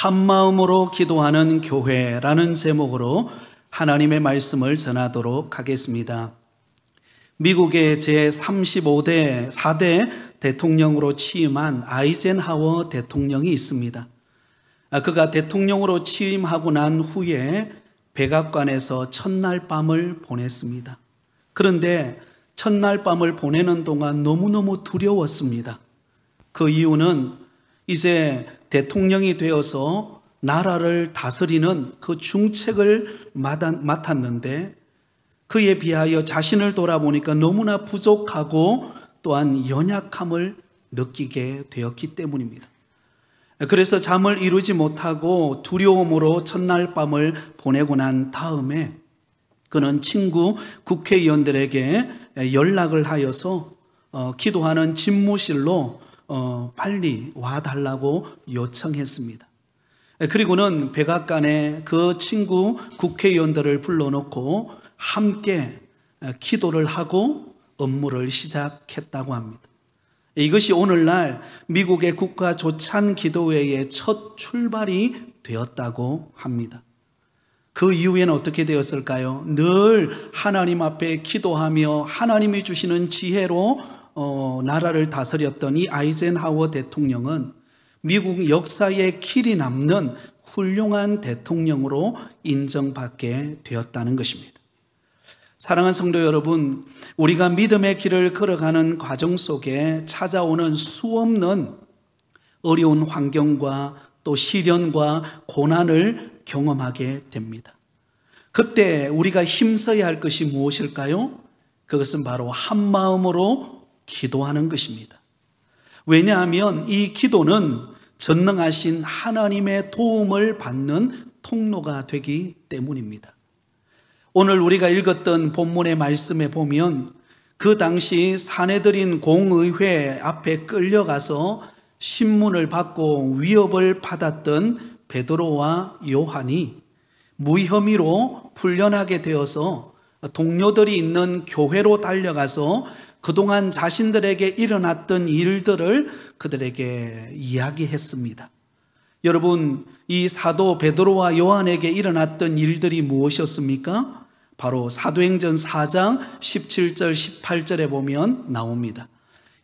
한마음으로 기도하는 교회라는 제목으로 하나님의 말씀을 전하도록 하겠습니다. 미국의 제35대 4대 대통령으로 취임한 아이젠하워 대통령이 있습니다. 그가 대통령으로 취임하고 난 후에 백악관에서 첫날 밤을 보냈습니다. 그런데 첫날 밤을 보내는 동안 너무너무 두려웠습니다. 그 이유는 이제 대통령이 되어서 나라를 다스리는 그 중책을 맡았는데 그에 비하여 자신을 돌아보니까 너무나 부족하고 또한 연약함을 느끼게 되었기 때문입니다. 그래서 잠을 이루지 못하고 두려움으로 첫날 밤을 보내고 난 다음에 그는 친구 국회의원들에게 연락을 하여서 기도하는 집무실로 빨리 와달라고 요청했습니다. 그리고는 백악관에 그 친구 국회의원들을 불러놓고 함께 기도를 하고 업무를 시작했다고 합니다. 이것이 오늘날 미국의 국가 조찬 기도회의 첫 출발이 되었다고 합니다. 그 이후에는 어떻게 되었을까요? 늘 하나님 앞에 기도하며 하나님이 주시는 지혜로 나라를 다스렸던 이 아이젠하워 대통령은 미국 역사에 길이 남는 훌륭한 대통령으로 인정받게 되었다는 것입니다. 사랑하는 성도 여러분, 우리가 믿음의 길을 걸어가는 과정 속에 찾아오는 수없는 어려운 환경과 또 시련과 고난을 경험하게 됩니다. 그때 우리가 힘써야 할 것이 무엇일까요? 그것은 바로 한마음으로 기도하는 것입니다. 왜냐하면 이 기도는 전능하신 하나님의 도움을 받는 통로가 되기 때문입니다. 오늘 우리가 읽었던 본문의 말씀에 보면 그 당시 사내들인 공의회 앞에 끌려가서 신문을 받고 위협을 받았던 베드로와 요한이 무혐의로 풀려나게 되어서 동료들이 있는 교회로 달려가서 그동안 자신들에게 일어났던 일들을 그들에게 이야기했습니다. 여러분, 이 사도 베드로와 요한에게 일어났던 일들이 무엇이었습니까? 바로 사도행전 4장 17절 18절에 보면 나옵니다.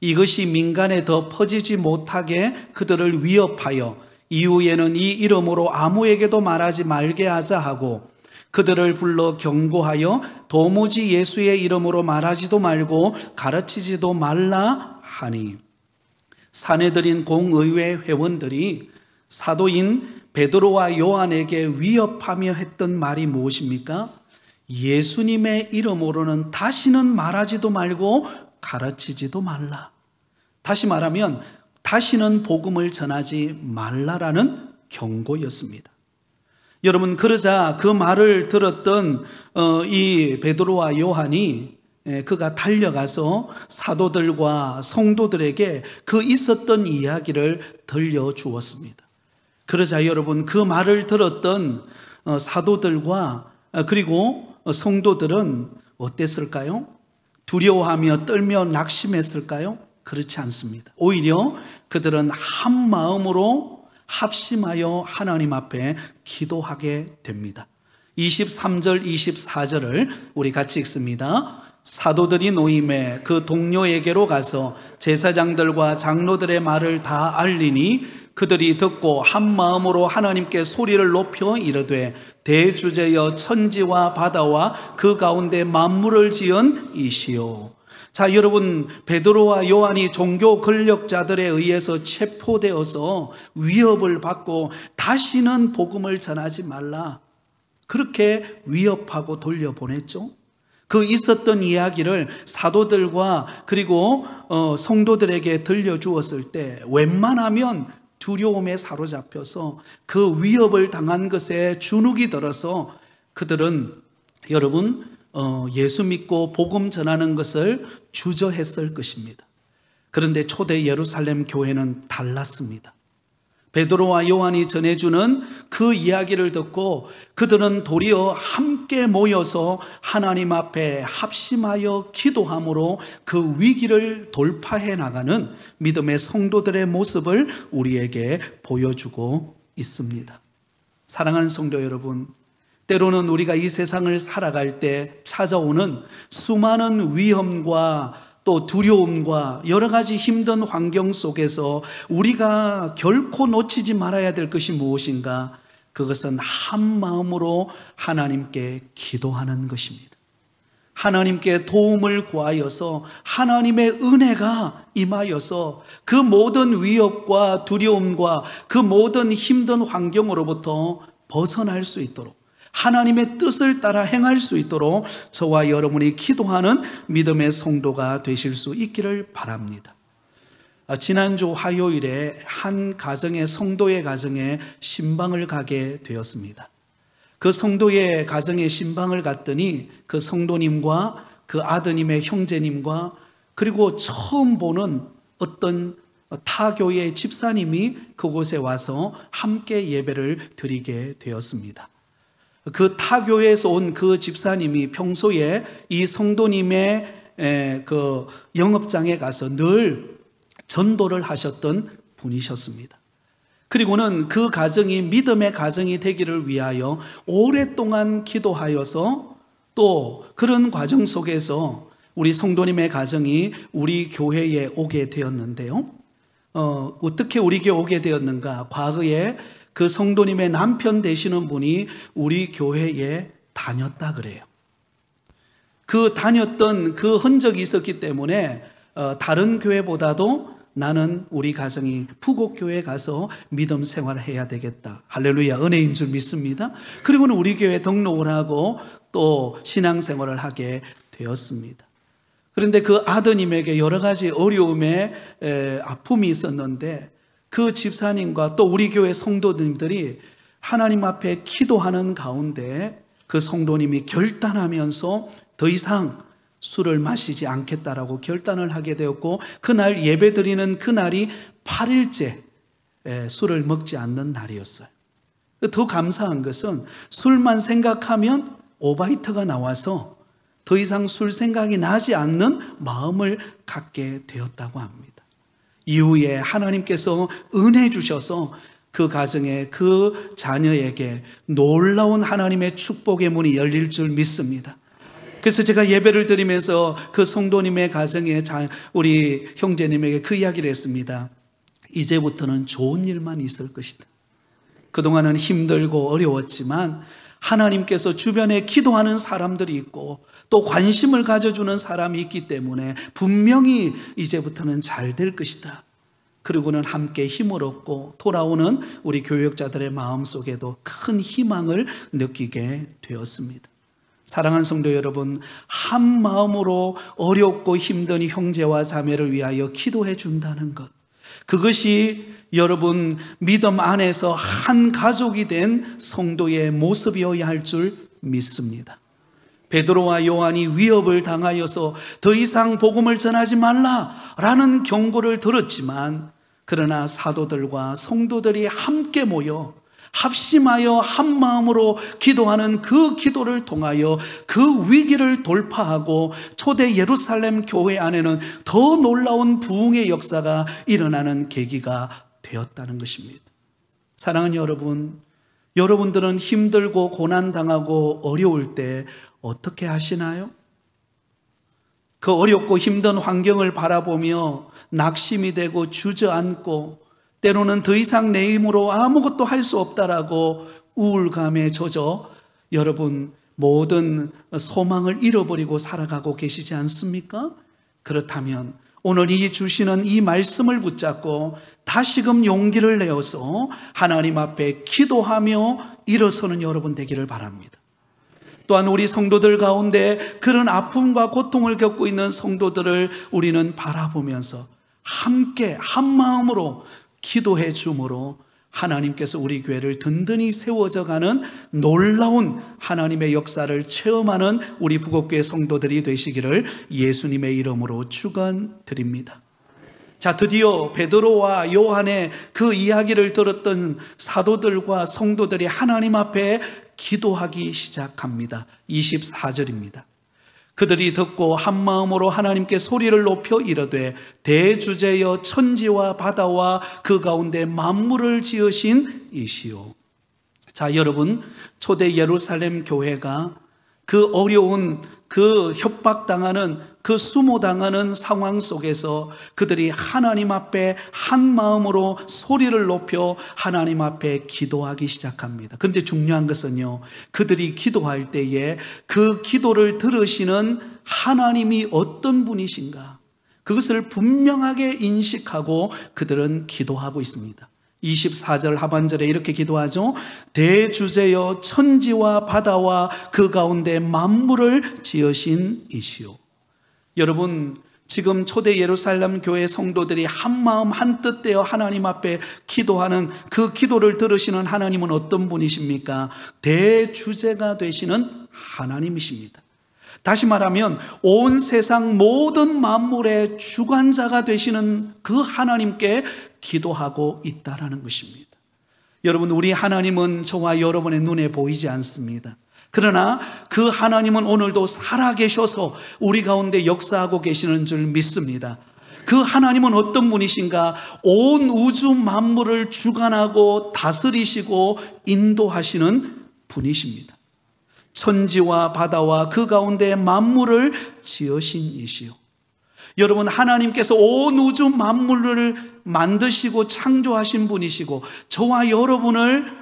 이것이 민간에 더 퍼지지 못하게 그들을 위협하여 이후에는 이 이름으로 아무에게도 말하지 말게 하자 하고 그들을 불러 경고하여 도무지 예수의 이름으로 말하지도 말고 가르치지도 말라 하니, 사내들인 공의회 회원들이 사도인 베드로와 요한에게 위협하며 했던 말이 무엇입니까? 예수님의 이름으로는 다시는 말하지도 말고 가르치지도 말라. 다시 말하면 다시는 복음을 전하지 말라라는 경고였습니다. 여러분, 그러자 그 말을 들었던 이 베드로와 요한이 그가 달려가서 사도들과 성도들에게 그 있었던 이야기를 들려주었습니다. 그러자 여러분, 그 말을 들었던 사도들과 그리고 성도들은 어땠을까요? 두려워하며 떨며 낙심했을까요? 그렇지 않습니다. 오히려 그들은 한 마음으로 합심하여 하나님 앞에 기도하게 됩니다. 23절 24절을 우리 같이 읽습니다. 사도들이 노임에 그 동료에게로 가서 제사장들과 장로들의 말을 다 알리니 그들이 듣고 한 마음으로 하나님께 소리를 높여 이르되 대주제여 천지와 바다와 그 가운데 만물을 지은 이시오. 자, 여러분, 베드로와 요한이 종교 권력자들에 의해서 체포되어서 위협을 받고 다시는 복음을 전하지 말라, 그렇게 위협하고 돌려보냈죠. 그 있었던 이야기를 사도들과 그리고 성도들에게 들려주었을 때 웬만하면 두려움에 사로잡혀서 그 위협을 당한 것에 주눅이 들어서 그들은 여러분 예수 믿고 복음 전하는 것을 주저했을 것입니다. 그런데 초대 예루살렘 교회는 달랐습니다. 베드로와 요한이 전해주는 그 이야기를 듣고 그들은 도리어 함께 모여서 하나님 앞에 합심하여 기도함으로 그 위기를 돌파해 나가는 믿음의 성도들의 모습을 우리에게 보여주고 있습니다. 사랑하는 성도 여러분, 때로는 우리가 이 세상을 살아갈 때 찾아오는 수많은 위험과 또 두려움과 여러 가지 힘든 환경 속에서 우리가 결코 놓치지 말아야 될 것이 무엇인가? 그것은 한 마음으로 하나님께 기도하는 것입니다. 하나님께 도움을 구하여서 하나님의 은혜가 임하여서 그 모든 위협과 두려움과 그 모든 힘든 환경으로부터 벗어날 수 있도록, 하나님의 뜻을 따라 행할 수 있도록 저와 여러분이 기도하는 믿음의 성도가 되실 수 있기를 바랍니다. 지난주 화요일에 한 가정의 성도의 가정에 신방을 가게 되었습니다. 그 성도의 가정에 신방을 갔더니 그 성도님과 그 아드님의 형제님과 그리고 처음 보는 어떤 타교의 집사님이 그곳에 와서 함께 예배를 드리게 되었습니다. 그 타교에서 온 그 집사님이 평소에 이 성도님의 그 영업장에 가서 늘 전도를 하셨던 분이셨습니다. 그리고는 그 가정이 믿음의 가정이 되기를 위하여 오랫동안 기도하여서 또 그런 과정 속에서 우리 성도님의 가정이 우리 교회에 오게 되었는데요. 어떻게 우리 교회에 오게 되었는가? 과거에 그 성도님의 남편 되시는 분이 우리 교회에 다녔다 그래요. 그 다녔던 그 흔적이 있었기 때문에 다른 교회보다도 나는 우리 가정이 부곡교회에 가서 믿음 생활을 해야 되겠다. 할렐루야, 은혜인 줄 믿습니다. 그리고는 우리 교회에 등록을 하고 또 신앙생활을 하게 되었습니다. 그런데 그 아드님에게 여러 가지 어려움에 아픔이 있었는데 그 집사님과 또 우리 교회 성도님들이 하나님 앞에 기도하는 가운데 그 성도님이 결단하면서 더 이상 술을 마시지 않겠다라고 결단을 하게 되었고, 그날 예배 드리는 그날이 8일째 술을 먹지 않는 날이었어요. 더 감사한 것은 술만 생각하면 오바이트가 나와서 더 이상 술 생각이 나지 않는 마음을 갖게 되었다고 합니다. 이후에 하나님께서 은혜 주셔서 그 가정에 그 자녀에게 놀라운 하나님의 축복의 문이 열릴 줄 믿습니다. 그래서 제가 예배를 드리면서 그 성도님의 가정에 우리 형제님에게 그 이야기를 했습니다. 이제부터는 좋은 일만 있을 것이다. 그동안은 힘들고 어려웠지만 하나님께서 주변에 기도하는 사람들이 있고 또 관심을 가져주는 사람이 있기 때문에 분명히 이제부터는 잘 될 것이다. 그리고는 함께 힘을 얻고 돌아오는 우리 교역자들의 마음속에도 큰 희망을 느끼게 되었습니다. 사랑하는 성도 여러분, 한 마음으로 어렵고 힘든 형제와 자매를 위하여 기도해 준다는 것, 그것이 여러분 믿음 안에서 한 가족이 된 성도의 모습이어야 할 줄 믿습니다. 베드로와 요한이 위협을 당하여서 더 이상 복음을 전하지 말라라는 경고를 들었지만, 그러나 사도들과 성도들이 함께 모여 합심하여 한 마음으로 기도하는 그 기도를 통하여 그 위기를 돌파하고 초대 예루살렘 교회 안에는 더 놀라운 부흥의 역사가 일어나는 계기가 되었다는 것입니다. 사랑하는 여러분, 여러분들은 힘들고 고난당하고 어려울 때 어떻게 하시나요? 그 어렵고 힘든 환경을 바라보며 낙심이 되고 주저앉고 때로는 더 이상 내 힘으로 아무것도 할 수 없다라고 우울감에 젖어 여러분 모든 소망을 잃어버리고 살아가고 계시지 않습니까? 그렇다면 오늘 이 주시는 이 말씀을 붙잡고 다시금 용기를 내어서 하나님 앞에 기도하며 일어서는 여러분 되기를 바랍니다. 또한 우리 성도들 가운데 그런 아픔과 고통을 겪고 있는 성도들을 우리는 바라보면서 함께 한 마음으로 기도해 주므로 하나님께서 우리 교회를 든든히 세워져 가는 놀라운 하나님의 역사를 체험하는 우리 부곡교회 성도들이 되시기를 예수님의 이름으로 축원드립니다. 자, 드디어 베드로와 요한의 그 이야기를 들었던 사도들과 성도들이 하나님 앞에 기도하기 시작합니다. 24절입니다. 그들이 듣고 한 마음으로 하나님께 소리를 높여 이르되 대주제여 천지와 바다와 그 가운데 만물을 지으신 이시오. 자, 여러분, 초대 예루살렘 교회가 그 어려운 그 협박당하는 그 수모당하는 상황 속에서 그들이 하나님 앞에 한 마음으로 소리를 높여 하나님 앞에 기도하기 시작합니다. 그런데 중요한 것은요, 그들이 기도할 때에 그 기도를 들으시는 하나님이 어떤 분이신가, 그것을 분명하게 인식하고 그들은 기도하고 있습니다. 24절 하반절에 이렇게 기도하죠. 대주제여 천지와 바다와 그 가운데 만물을 지으신 이시오. 여러분, 지금 초대 예루살렘 교회 성도들이 한마음 한뜻 되어 하나님 앞에 기도하는 그 기도를 들으시는 하나님은 어떤 분이십니까? 대주제가 되시는 하나님이십니다. 다시 말하면 온 세상 모든 만물의 주관자가 되시는 그 하나님께 기도하고 있다라는 것입니다. 여러분, 우리 하나님은 저와 여러분의 눈에 보이지 않습니다. 그러나 그 하나님은 오늘도 살아계셔서 우리 가운데 역사하고 계시는 줄 믿습니다. 그 하나님은 어떤 분이신가? 온 우주 만물을 주관하고 다스리시고 인도하시는 분이십니다. 천지와 바다와 그 가운데 만물을 지으신 이시오. 여러분, 하나님께서 온 우주 만물을 만드시고 창조하신 분이시고 저와 여러분을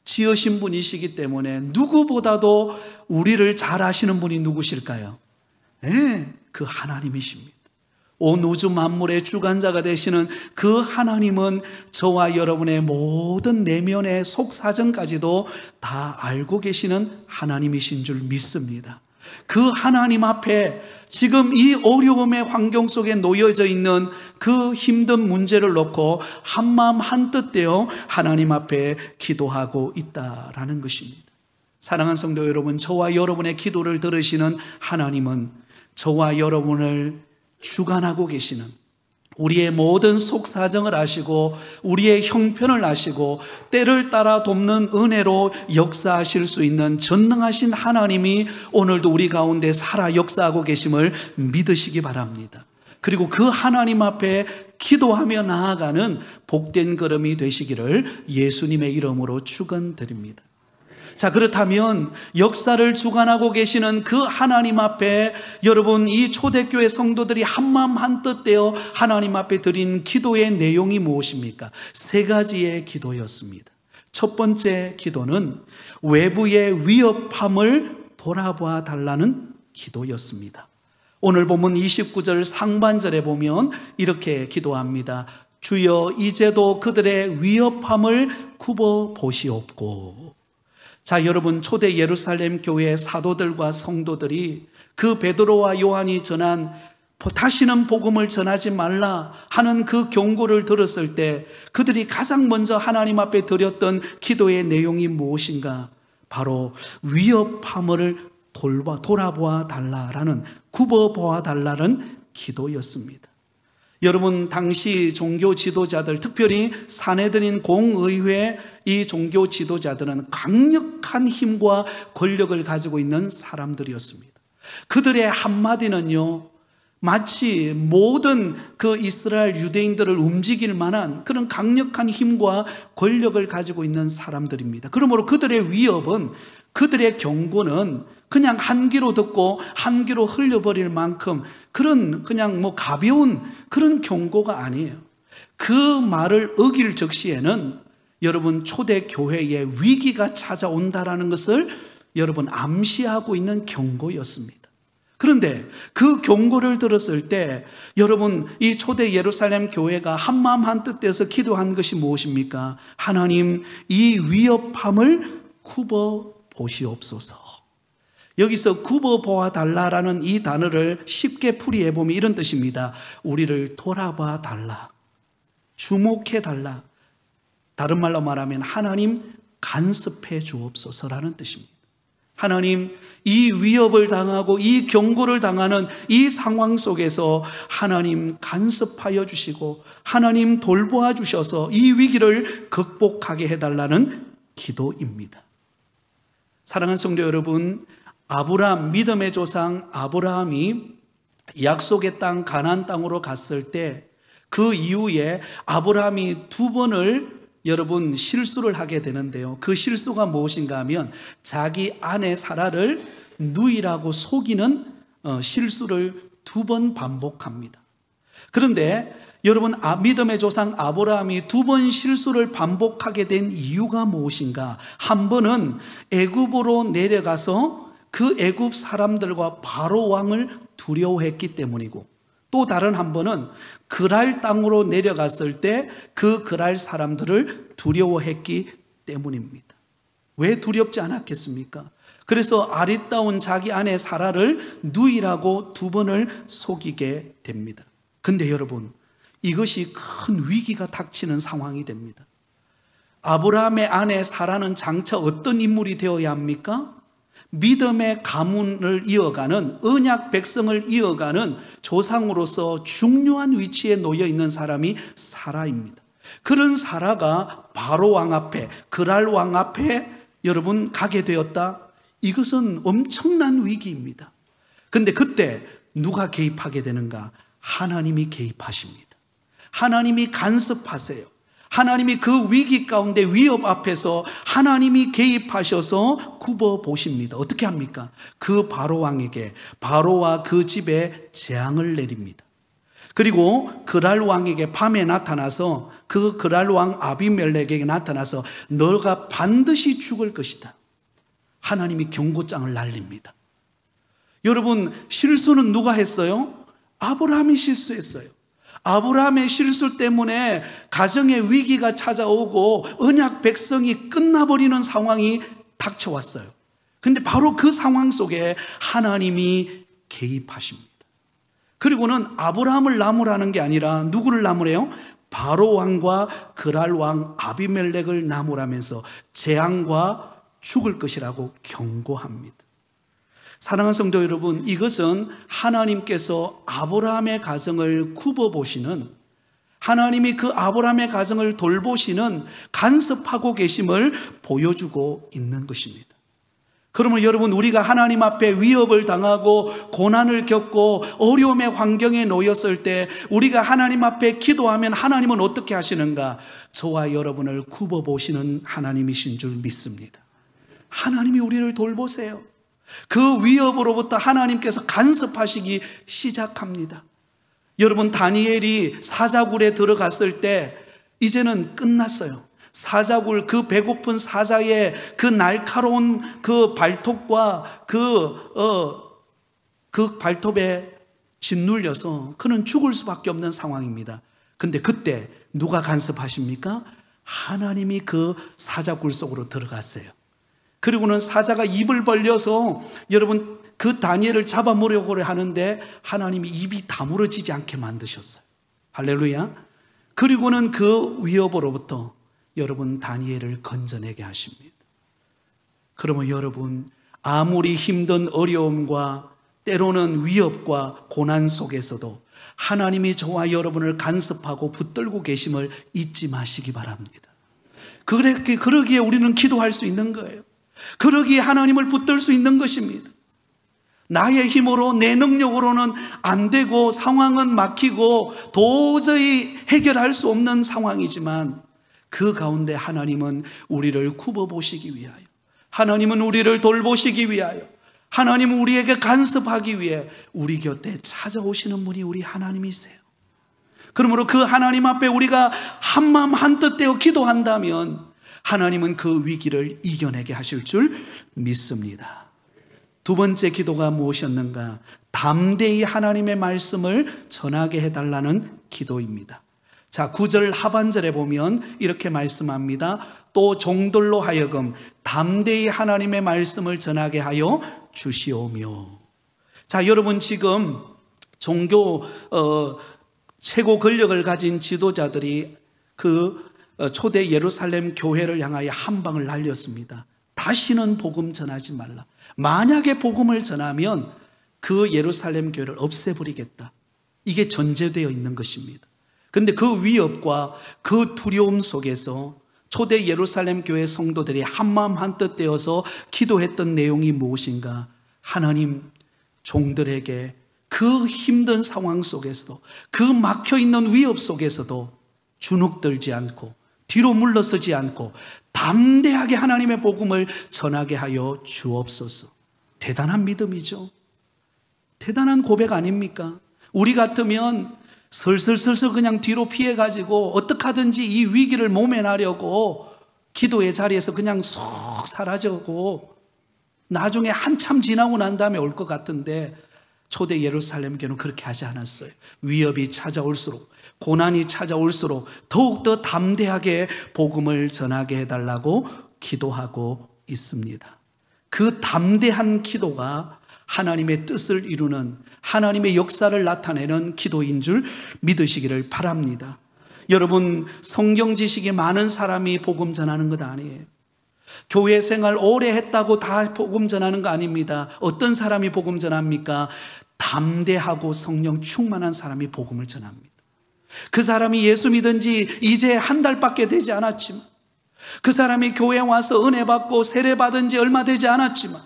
지으신 분이시기 때문에 누구보다도 우리를 잘 아시는 분이 누구실까요? 네, 그 하나님이십니다. 온 우주 만물의 주관자가 되시는 그 하나님은 저와 여러분의 모든 내면의 속사정까지도 다 알고 계시는 하나님이신 줄 믿습니다. 그 하나님 앞에 지금 이 어려움의 환경 속에 놓여져 있는 그 힘든 문제를 놓고 한마음 한뜻 되어 하나님 앞에 기도하고 있다라는 것입니다. 사랑하는 성도 여러분, 저와 여러분의 기도를 들으시는 하나님은 저와 여러분을 주관하고 계시는, 우리의 모든 속사정을 아시고 우리의 형편을 아시고 때를 따라 돕는 은혜로 역사하실 수 있는 전능하신 하나님이 오늘도 우리 가운데 살아 역사하고 계심을 믿으시기 바랍니다. 그리고 그 하나님 앞에 기도하며 나아가는 복된 걸음이 되시기를 예수님의 이름으로 축원드립니다. 자, 그렇다면 역사를 주관하고 계시는 그 하나님 앞에 여러분, 이 초대교회 성도들이 한마음 한뜻 되어 하나님 앞에 드린 기도의 내용이 무엇입니까? 세 가지의 기도였습니다. 첫 번째 기도는 외부의 위협함을 돌아봐 달라는 기도였습니다. 오늘 본문 29절 상반절에 보면 이렇게 기도합니다. 주여, 이제도 그들의 위협함을 굽어 보시옵고. 자, 여러분, 초대 예루살렘 교회의 사도들과 성도들이 그 베드로와 요한이 전한 다시는 복음을 전하지 말라 하는 그 경고를 들었을 때 그들이 가장 먼저 하나님 앞에 드렸던 기도의 내용이 무엇인가? 바로 위협함을 돌아보아 달라라는, 굽어보아 달라는 기도였습니다. 여러분, 당시 종교 지도자들, 특별히 사내들인 공의회 이 종교 지도자들은 강력한 힘과 권력을 가지고 있는 사람들이었습니다. 그들의 한마디는요, 마치 모든 그 이스라엘 유대인들을 움직일 만한 그런 강력한 힘과 권력을 가지고 있는 사람들입니다. 그러므로 그들의 위협은, 그들의 경고는 그냥 한 귀로 듣고 한 귀로 흘려버릴 만큼 그런 그냥 가벼운 그런 경고가 아니에요. 그 말을 어길 적시에는 여러분, 초대 교회에 위기가 찾아온다라는 것을 여러분 암시하고 있는 경고였습니다. 그런데 그 경고를 들었을 때 여러분, 이 초대 예루살렘 교회가 한마음 한뜻 돼서 기도한 것이 무엇입니까? 하나님, 이 위협함을 굽어 보시옵소서. 여기서 굽어 보아 달라라는 이 단어를 쉽게 풀이해 보면 이런 뜻입니다. 우리를 돌아봐 달라, 주목해 달라. 다른 말로 말하면 하나님, 간섭해 주옵소서라는 뜻입니다. 하나님, 이 위협을 당하고 이 경고를 당하는 이 상황 속에서 하나님 간섭하여 주시고 하나님 돌보아 주셔서 이 위기를 극복하게 해달라는 기도입니다. 사랑하는 성도 여러분, 믿음의 조상 아브라함이 약속의 땅 가나안 땅으로 갔을 때 그 이후에 아브라함이 두 번을 여러분 실수를 하게 되는데요. 그 실수가 무엇인가 하면 자기 아내 사라를 누이라고 속이는 실수를 두 번 반복합니다. 그런데 여러분, 믿음의 조상 아브라함이 두 번 실수를 반복하게 된 이유가 무엇인가? 한 번은 애굽으로 내려가서 그 애굽 사람들과 바로 왕을 두려워했기 때문이고, 또 다른 한 번은 그랄 땅으로 내려갔을 때 그 그랄 사람들을 두려워했기 때문입니다. 왜 두렵지 않았겠습니까? 그래서 아리따운 자기 아내 사라를 누이라고 두 번을 속이게 됩니다. 근데 여러분, 이것이 큰 위기가 닥치는 상황이 됩니다. 아브라함의 아내 사라는 장차 어떤 인물이 되어야 합니까? 믿음의 가문을 이어가는, 언약 백성을 이어가는 조상으로서 중요한 위치에 놓여 있는 사람이 사라입니다. 그런 사라가 바로 왕 앞에, 그랄 왕 앞에 여러분 가게 되었다. 이것은 엄청난 위기입니다. 근데 그때 누가 개입하게 되는가? 하나님이 개입하십니다. 하나님이 간섭하세요. 하나님이 그 위기 가운데, 위협 앞에서 하나님이 개입하셔서 굽어 보십니다. 어떻게 합니까? 그 바로왕에게, 바로와 그 집에 재앙을 내립니다. 그리고 그랄 왕에게 밤에 나타나서, 그 그랄 왕 아비멜렉에게 나타나서 너가 반드시 죽을 것이다. 하나님이 경고장을 날립니다. 여러분, 실수는 누가 했어요? 아브라함이 실수했어요. 아브라함의 실수 때문에 가정의 위기가 찾아오고 언약 백성이 끝나버리는 상황이 닥쳐왔어요. 근데 바로 그 상황 속에 하나님이 개입하십니다. 그리고는 아브라함을 나무라는 게 아니라 누구를 나무래요? 바로 왕과 그랄 왕 아비멜렉을 나무라면서 재앙과 죽을 것이라고 경고합니다. 사랑하는 성도 여러분, 이것은 하나님께서 아브라함의 가정을 굽어보시는, 하나님이 그 아브라함의 가정을 돌보시는, 간섭하고 계심을 보여주고 있는 것입니다. 그러면 여러분, 우리가 하나님 앞에 위협을 당하고 고난을 겪고 어려움의 환경에 놓였을 때 우리가 하나님 앞에 기도하면 하나님은 어떻게 하시는가? 저와 여러분을 굽어보시는 하나님이신 줄 믿습니다. 하나님이 우리를 돌보세요. 그 위협으로부터 하나님께서 간섭하시기 시작합니다. 여러분, 다니엘이 사자굴에 들어갔을 때 이제는 끝났어요. 사자굴, 그 배고픈 사자의 그 날카로운 그 발톱과 그 발톱에 짓눌려서 그는 죽을 수밖에 없는 상황입니다. 근데 그때 누가 간섭하십니까? 하나님이 그 사자굴 속으로 들어갔어요. 그리고는 사자가 입을 벌려서 여러분 그 다니엘을 잡아먹으려고 하는데 하나님이 입이 다물어지지 않게 만드셨어요. 할렐루야. 그리고는 그 위협으로부터 여러분 다니엘을 건져내게 하십니다. 그러면 여러분, 아무리 힘든 어려움과 때로는 위협과 고난 속에서도 하나님이 저와 여러분을 간섭하고 붙들고 계심을 잊지 마시기 바랍니다. 그러기에 우리는 기도할 수 있는 거예요. 그러기에 하나님을 붙들 수 있는 것입니다. 나의 힘으로, 내 능력으로는 안 되고 상황은 막히고 도저히 해결할 수 없는 상황이지만 그 가운데 하나님은 우리를 굽어보시기 위하여, 하나님은 우리를 돌보시기 위하여, 하나님은 우리에게 간섭하기 위해 우리 곁에 찾아오시는 분이 우리 하나님이세요. 그러므로 그 하나님 앞에 우리가 한마음 한뜻 되어 기도한다면 하나님은 그 위기를 이겨내게 하실 줄 믿습니다. 두 번째 기도가 무엇이었는가? 담대히 하나님의 말씀을 전하게 해달라는 기도입니다. 자, 9절 하반절에 보면 이렇게 말씀합니다. 또 종들로 하여금 담대히 하나님의 말씀을 전하게 하여 주시오며. 자, 여러분, 지금 종교 최고 권력을 가진 지도자들이 그 초대 예루살렘 교회를 향하여 한 방을 날렸습니다. 다시는 복음 전하지 말라. 만약에 복음을 전하면 그 예루살렘 교회를 없애버리겠다. 이게 전제되어 있는 것입니다. 그런데 그 위협과 그 두려움 속에서 초대 예루살렘 교회 성도들이 한마음 한뜻 되어서 기도했던 내용이 무엇인가? 하나님 종들에게 그 힘든 상황 속에서도, 그 막혀있는 위협 속에서도 주눅들지 않고 뒤로 물러서지 않고 담대하게 하나님의 복음을 전하게 하여 주옵소서. 대단한 믿음이죠. 대단한 고백 아닙니까? 우리 같으면 슬슬슬슬 그냥 뒤로 피해가지고 어떻게 하든지 이 위기를 모면하려고 기도의 자리에서 그냥 쏙 사라져고 나중에 한참 지나고 난 다음에 올 것 같은데, 초대 예루살렘 교회는 그렇게 하지 않았어요. 위협이 찾아올수록, 고난이 찾아올수록 더욱더 담대하게 복음을 전하게 해달라고 기도하고 있습니다. 그 담대한 기도가 하나님의 뜻을 이루는, 하나님의 역사를 나타내는 기도인 줄 믿으시기를 바랍니다. 여러분, 성경 지식이 많은 사람이 복음 전하는 것 아니에요. 교회 생활 오래 했다고 다 복음 전하는 거 아닙니다. 어떤 사람이 복음 전합니까? 담대하고 성령 충만한 사람이 복음을 전합니다. 그 사람이 예수 믿은 지 이제 한 달밖에 되지 않았지만, 그 사람이 교회에 와서 은혜 받고 세례 받은 지 얼마 되지 않았지만,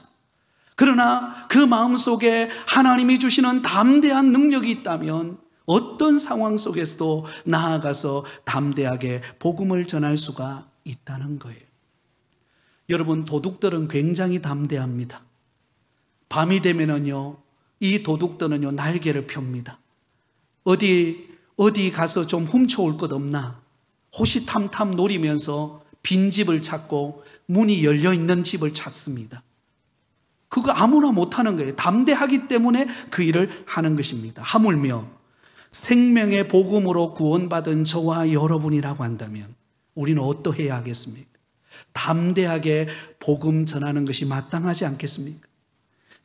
그러나 그 마음속에 하나님이 주시는 담대한 능력이 있다면 어떤 상황 속에서도 나아가서 담대하게 복음을 전할 수가 있다는 거예요. 여러분, 도둑들은 굉장히 담대합니다. 밤이 되면은요, 이 도둑들은요, 날개를 펴니다. 어디 가서 좀 훔쳐올 것 없나 호시탐탐 노리면서 빈집을 찾고 문이 열려있는 집을 찾습니다. 그거 아무나 못하는 거예요. 담대하기 때문에 그 일을 하는 것입니다. 하물며 생명의 복음으로 구원받은 저와 여러분이라고 한다면 우리는 어떠해야 하겠습니까? 담대하게 복음 전하는 것이 마땅하지 않겠습니까?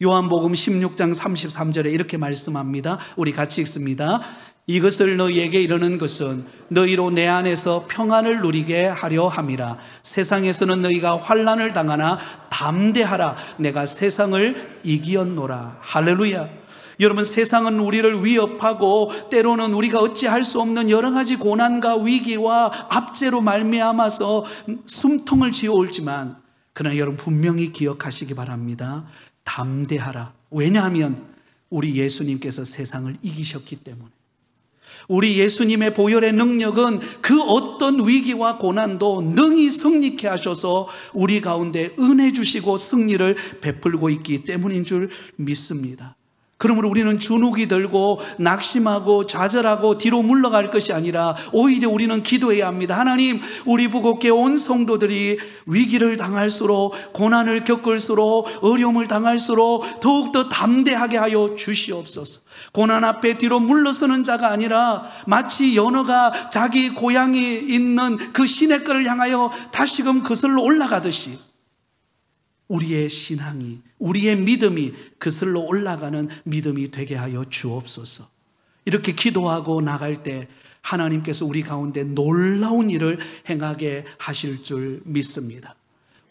요한복음 16장 33절에 이렇게 말씀합니다. 우리 같이 읽습니다. 이것을 너희에게 이르는 것은 너희로 내 안에서 평안을 누리게 하려 함이라. 세상에서는 너희가 환난을 당하나 담대하라. 내가 세상을 이기었노라. 할렐루야. 여러분, 세상은 우리를 위협하고 때로는 우리가 어찌할 수 없는 여러 가지 고난과 위기와 압제로 말미암아서 숨통을 지어올지만, 그러나 여러분 분명히 기억하시기 바랍니다. 담대하라. 왜냐하면 우리 예수님께서 세상을 이기셨기 때문에. 우리 예수님의 보혈의 능력은 그 어떤 위기와 고난도 능히 승리케 하셔서 우리 가운데 은혜 주시고 승리를 베풀고 있기 때문인 줄 믿습니다. 그러므로 우리는 주눅이 들고 낙심하고 좌절하고 뒤로 물러갈 것이 아니라 오히려 우리는 기도해야 합니다. 하나님, 우리 부곡교회 온 성도들이 위기를 당할수록, 고난을 겪을수록, 어려움을 당할수록 더욱더 담대하게 하여 주시옵소서. 고난 앞에 뒤로 물러서는 자가 아니라 마치 연어가 자기 고향이 있는 그 시냇가를 향하여 다시금 그슬로 올라가듯이 우리의 신앙이, 우리의 믿음이 그슬로 올라가는 믿음이 되게 하여 주옵소서. 이렇게 기도하고 나갈 때 하나님께서 우리 가운데 놀라운 일을 행하게 하실 줄 믿습니다.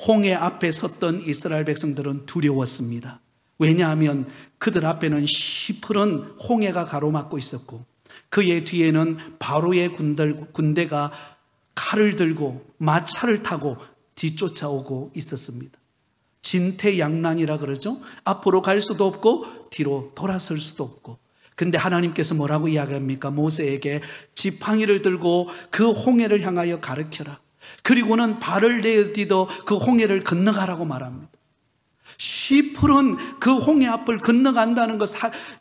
홍해 앞에 섰던 이스라엘 백성들은 두려웠습니다. 왜냐하면 그들 앞에는 시퍼런 홍해가 가로막고 있었고, 그의 뒤에는 바로의 군대가 칼을 들고 마차를 타고 뒤쫓아오고 있었습니다. 진퇴양난이라 그러죠. 앞으로 갈 수도 없고 뒤로 돌아설 수도 없고. 근데 하나님께서 뭐라고 이야기합니까? 모세에게 지팡이를 들고 그 홍해를 향하여 가르쳐라. 그리고는 발을 내디뎌 그 홍해를 건너가라고 말합니다. 시풀은 그 홍해 앞을 건너간다는 것,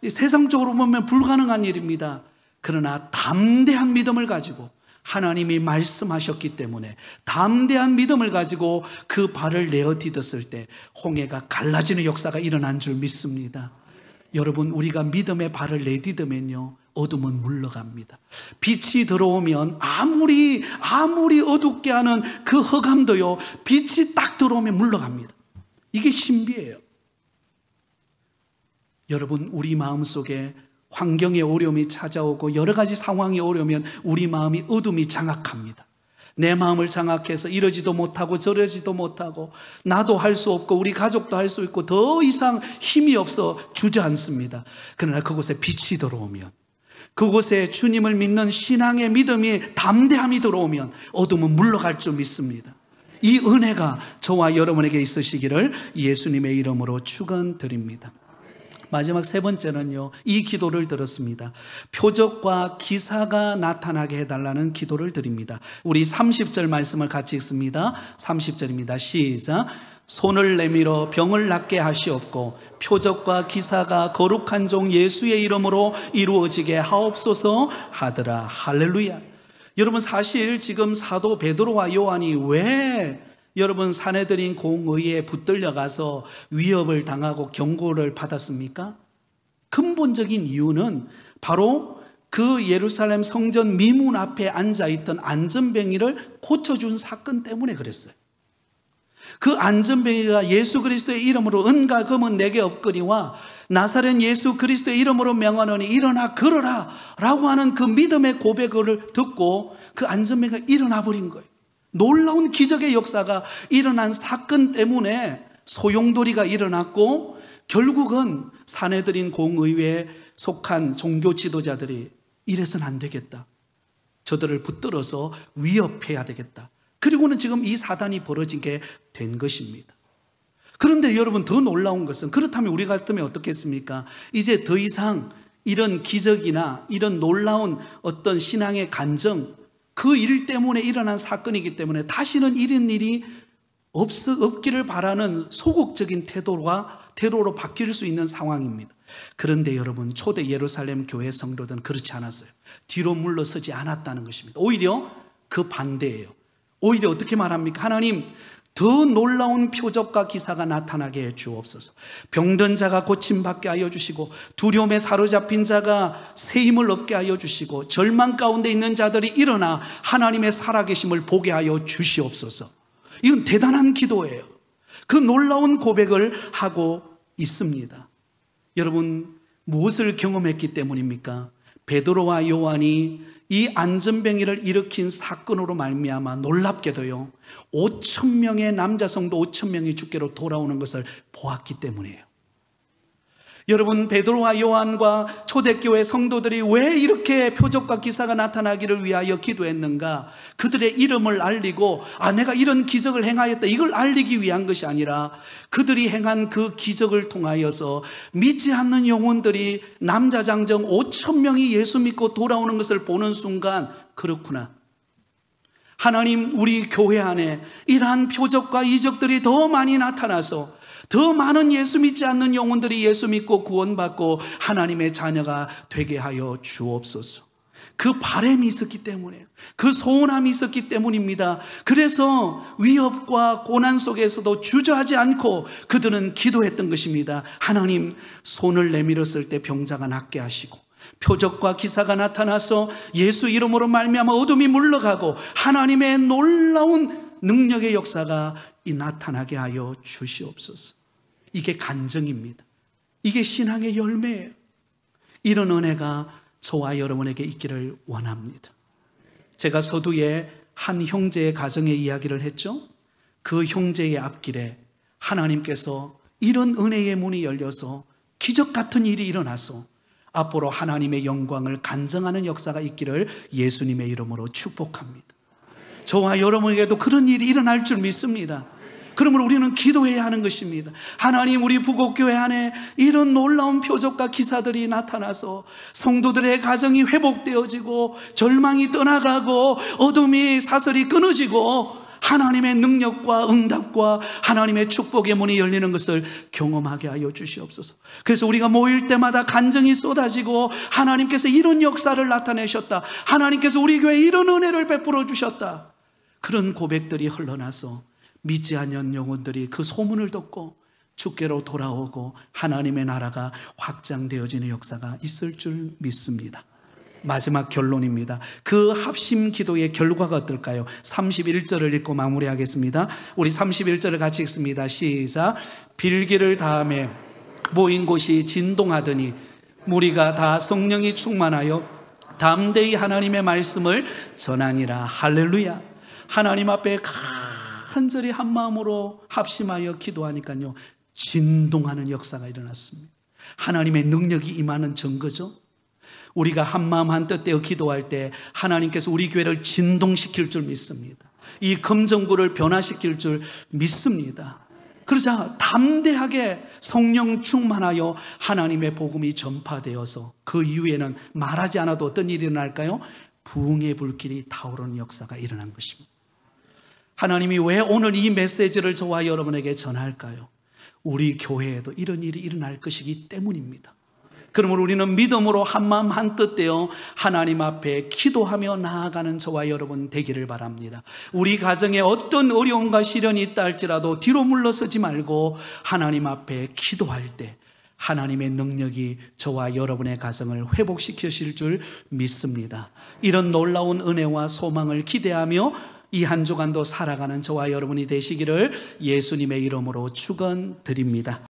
세상적으로 보면 불가능한 일입니다. 그러나 담대한 믿음을 가지고, 하나님이 말씀하셨기 때문에 담대한 믿음을 가지고 그 발을 내어 디뎠을 때 홍해가 갈라지는 역사가 일어난 줄 믿습니다. 여러분, 우리가 믿음의 발을 내디디면요, 어둠은 물러갑니다. 빛이 들어오면 아무리 어둡게 하는 그 흑암도요, 빛이 딱 들어오면 물러갑니다. 이게 신비예요. 여러분, 우리 마음속에 환경의 어려움이 찾아오고 여러 가지 상황이 오려면 우리 마음이 어둠이 장악합니다. 내 마음을 장악해서 이러지도 못하고 저러지도 못하고 나도 할 수 없고 우리 가족도 할 수 있고 더 이상 힘이 없어 주저앉습니다. 그러나 그곳에 빛이 들어오면, 그곳에 주님을 믿는 신앙의 믿음이, 담대함이 들어오면 어둠은 물러갈 줄 믿습니다. 이 은혜가 저와 여러분에게 있으시기를 예수님의 이름으로 축원드립니다. 마지막 세 번째는요, 이 기도를 들었습니다. 표적과 기사가 나타나게 해달라는 기도를 드립니다. 우리 30절 말씀을 같이 읽습니다. 30절입니다. 시작. 손을 내밀어 병을 낫게 하시옵고 표적과 기사가 거룩한 종 예수의 이름으로 이루어지게 하옵소서 하더라. 할렐루야. 여러분, 사실 지금 사도 베드로와 요한이 왜 여러분 사내들인 공의에 붙들려 가서 위협을 당하고 경고를 받았습니까? 근본적인 이유는 바로 그 예루살렘 성전 미문 앞에 앉아있던 안전뱅이를 고쳐준 사건 때문에 그랬어요. 그 안전뱅이가 예수 그리스도의 이름으로 은과 금은 내게 없거니와 나사렛 예수 그리스도의 이름으로 명하노니 일어나 걸어라 라고 하는 그 믿음의 고백을 듣고 그 안전뱅이가 일어나 버린 거예요. 놀라운 기적의 역사가 일어난 사건 때문에 소용돌이가 일어났고, 결국은 사내들인 공의회에 속한 종교 지도자들이 이래서는 안 되겠다, 저들을 붙들어서 위협해야 되겠다. 그리고는 지금 이 사단이 벌어지게 된 것입니다. 그런데 여러분, 더 놀라운 것은, 그렇다면 우리 같으면 어떻겠습니까? 이제 더 이상 이런 기적이나 이런 놀라운 어떤 신앙의 간증, 그 일 때문에 일어난 사건이기 때문에 다시는 이런 일이 없기를 바라는 소극적인 태도로 바뀔 수 있는 상황입니다. 그런데 여러분, 초대 예루살렘 교회 성도들은 그렇지 않았어요. 뒤로 물러서지 않았다는 것입니다. 오히려 그 반대예요. 오히려 어떻게 말합니까? 하나님, 더 놀라운 표적과 기사가 나타나게 해 주옵소서. 병든 자가 고침받게 하여 주시고, 두려움에 사로잡힌 자가 새 힘을 얻게 하여 주시고, 절망 가운데 있는 자들이 일어나 하나님의 살아계심을 보게 하여 주시옵소서. 이건 대단한 기도예요. 그 놀라운 고백을 하고 있습니다. 여러분, 무엇을 경험했기 때문입니까? 베드로와 요한이 이 안전뱅이를 일으킨 사건으로 말미암아 놀랍게도요, 5,000명의 남자 성도 5,000명이 주께로 돌아오는 것을 보았기 때문이에요. 여러분, 베드로와 요한과 초대교회 성도들이 왜 이렇게 표적과 기사가 나타나기를 위하여 기도했는가? 그들의 이름을 알리고, 내가 이런 기적을 행하였다, 이걸 알리기 위한 것이 아니라 그들이 행한 그 기적을 통하여서 믿지 않는 영혼들이, 남자 장정 5,000명이 예수 믿고 돌아오는 것을 보는 순간, 그렇구나, 하나님, 우리 교회 안에 이러한 표적과 이적들이 더 많이 나타나서 더 많은 예수 믿지 않는 영혼들이 예수 믿고 구원받고 하나님의 자녀가 되게 하여 주옵소서. 그 바람이 있었기 때문에, 그 소원함이 있었기 때문입니다. 그래서 위협과 고난 속에서도 주저하지 않고 그들은 기도했던 것입니다. 하나님, 손을 내밀었을 때 병자가 낫게 하시고, 표적과 기사가 나타나서 예수 이름으로 말미암아 어둠이 물러가고 하나님의 놀라운 능력의 역사가 나타나게 하여 주시옵소서. 이게 간증입니다. 이게 신앙의 열매예요. 이런 은혜가 저와 여러분에게 있기를 원합니다. 제가 서두에 한 형제의 가정의 이야기를 했죠. 그 형제의 앞길에 하나님께서 이런 은혜의 문이 열려서 기적 같은 일이 일어나서 앞으로 하나님의 영광을 간증하는 역사가 있기를 예수님의 이름으로 축복합니다. 저와 여러분에게도 그런 일이 일어날 줄 믿습니다. 그러므로 우리는 기도해야 하는 것입니다. 하나님, 우리 부곡교회 안에 이런 놀라운 표적과 기사들이 나타나서 성도들의 가정이 회복되어지고, 절망이 떠나가고, 어둠이 사슬이 끊어지고, 하나님의 능력과 응답과 하나님의 축복의 문이 열리는 것을 경험하게 하여 주시옵소서. 그래서 우리가 모일 때마다 간증이 쏟아지고, 하나님께서 이런 역사를 나타내셨다, 하나님께서 우리 교회에 이런 은혜를 베풀어 주셨다, 그런 고백들이 흘러나서 믿지 않는 영혼들이 그 소문을 듣고 주께로 돌아오고 하나님의 나라가 확장되어지는 역사가 있을 줄 믿습니다. 마지막 결론입니다. 그 합심 기도의 결과가 어떨까요? 31절을 읽고 마무리하겠습니다. 우리 31절을 같이 읽습니다. 시작. 빌기를 다음에 모인 곳이 진동하더니 무리가 다 성령이 충만하여 담대히 하나님의 말씀을 전하니라. 할렐루야. 하나님 앞에 간절히 한 마음으로 합심하여 기도하니까요, 진동하는 역사가 일어났습니다. 하나님의 능력이 임하는 증거죠. 우리가 한 마음 한 뜻 되어 기도할 때 하나님께서 우리 교회를 진동시킬 줄 믿습니다. 이 금정구를 변화시킬 줄 믿습니다. 그러자 담대하게 성령 충만하여 하나님의 복음이 전파되어서 그 이후에는 말하지 않아도 어떤 일이 일어날까요? 부흥의 불길이 타오르는 역사가 일어난 것입니다. 하나님이 왜 오늘 이 메시지를 저와 여러분에게 전할까요? 우리 교회에도 이런 일이 일어날 것이기 때문입니다. 그러므로 우리는 믿음으로 한마음 한뜻 되어 하나님 앞에 기도하며 나아가는 저와 여러분 되기를 바랍니다. 우리 가정에 어떤 어려움과 시련이 있다 할지라도 뒤로 물러서지 말고 하나님 앞에 기도할 때 하나님의 능력이 저와 여러분의 가정을 회복시키실 줄 믿습니다. 이런 놀라운 은혜와 소망을 기대하며 이 한 주간도 살아가는 저와 여러분이 되시기를 예수님의 이름으로 축원드립니다.